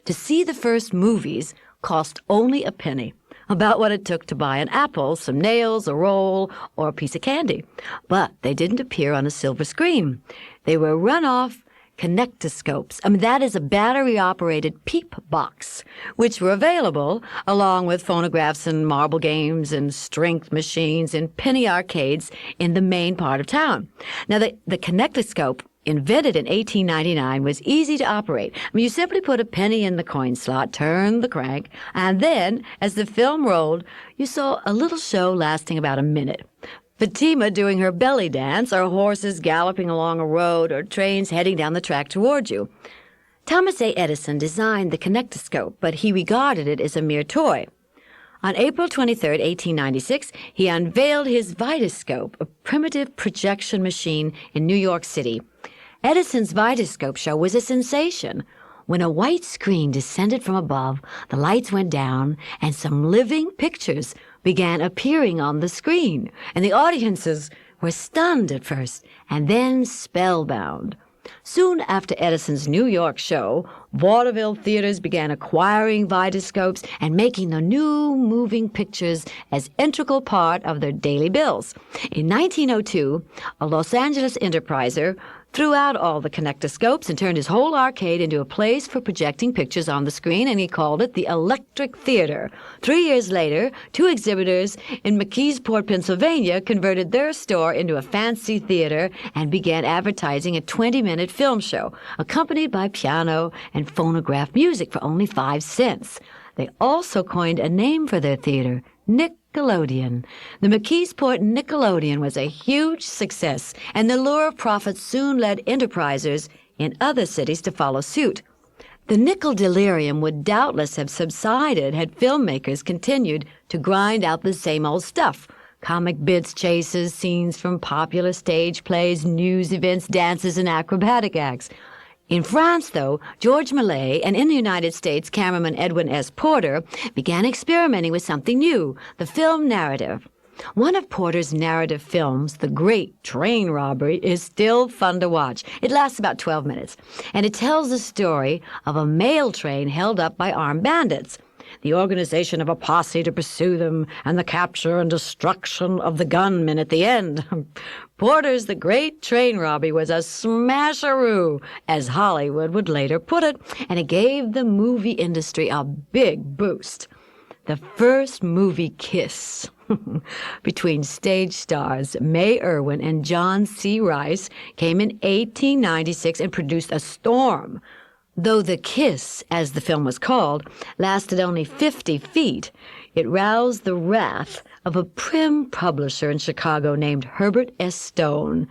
To see the first movies cost only a penny, about what it took to buy an apple, some nails, a roll, or a piece of candy. But they didn't appear on a silver screen. They were run-off connectoscopes. That is a battery-operated peep box, which were available along with phonographs and marble games and strength machines and penny arcades in the main part of town. Now, the connectoscope, invented in 1899, was easy to operate. You simply put a penny in the coin slot, turn the crank, and then, as the film rolled, you saw a little show lasting about a minute. Fatima doing her belly dance, or horses galloping along a road, or trains heading down the track toward you. Thomas A. Edison designed the connectoscope, but he regarded it as a mere toy. On April 23, 1896, he unveiled his Vitascope, a primitive projection machine in New York City. Edison's Vitascope show was a sensation. When a white screen descended from above, the lights went down, and some living pictures began appearing on the screen, and the audiences were stunned at first and then spellbound. Soon after Edison's New York show, vaudeville theaters began acquiring Vitascopes and making the new moving pictures as integral part of their daily bills. In 1902, a Los Angeles enterpriser threw out all the connectoscopes and turned his whole arcade into a place for projecting pictures on the screen, and he called it the Electric Theater. 3 years later, 2 exhibitors in McKeesport, Pennsylvania, converted their store into a fancy theater and began advertising a 20-minute film show, accompanied by piano and phonograph music for only 5 cents. They also coined a name for their theater, Nickelodeon. The McKeesport Nickelodeon was a huge success, and the lure of profits soon led enterprisers in other cities to follow suit. The nickel delirium would doubtless have subsided had filmmakers continued to grind out the same old stuff. Comic bits, chases, scenes from popular stage plays, news events, dances, and acrobatic acts. In France, though, George Millet, and in the United States, cameraman Edwin S. Porter, began experimenting with something new, the film narrative. One of Porter's narrative films, The Great Train Robbery, is still fun to watch. It lasts about 12 minutes, and it tells the story of a mail train held up by armed bandits, the organization of a posse to pursue them, and the capture and destruction of the gunmen at the end. Porter's The Great Train Robbery was a smasheroo, as Hollywood would later put it, and it gave the movie industry a big boost. The first movie kiss between stage stars May Irwin and John C. Rice came in 1896 and produced a storm. Though the kiss, as the film was called, lasted only 50 feet, it roused the wrath of a prim publisher in Chicago named Herbert S. Stone.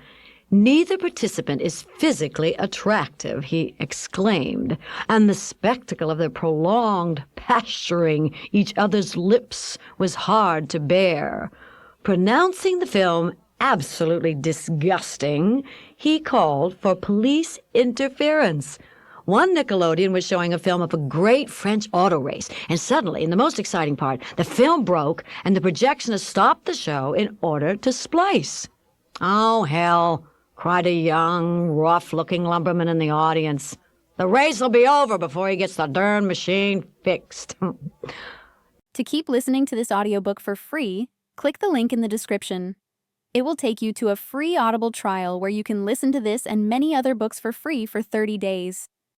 "Neither participant is physically attractive," he exclaimed, "and the spectacle of their prolonged pasturing each other's lips was hard to bear." Pronouncing the film absolutely disgusting, he called for police interference. One Nickelodeon was showing a film of a great French auto race, and suddenly, in the most exciting part, the film broke, and the projectionist stopped the show in order to splice. "Oh, hell," cried a young, rough-looking lumberman in the audience. "The race will be over before he gets the darn machine fixed." To keep listening to this audiobook for free, click the link in the description. It will take you to a free Audible trial where you can listen to this and many other books for free for 30 days.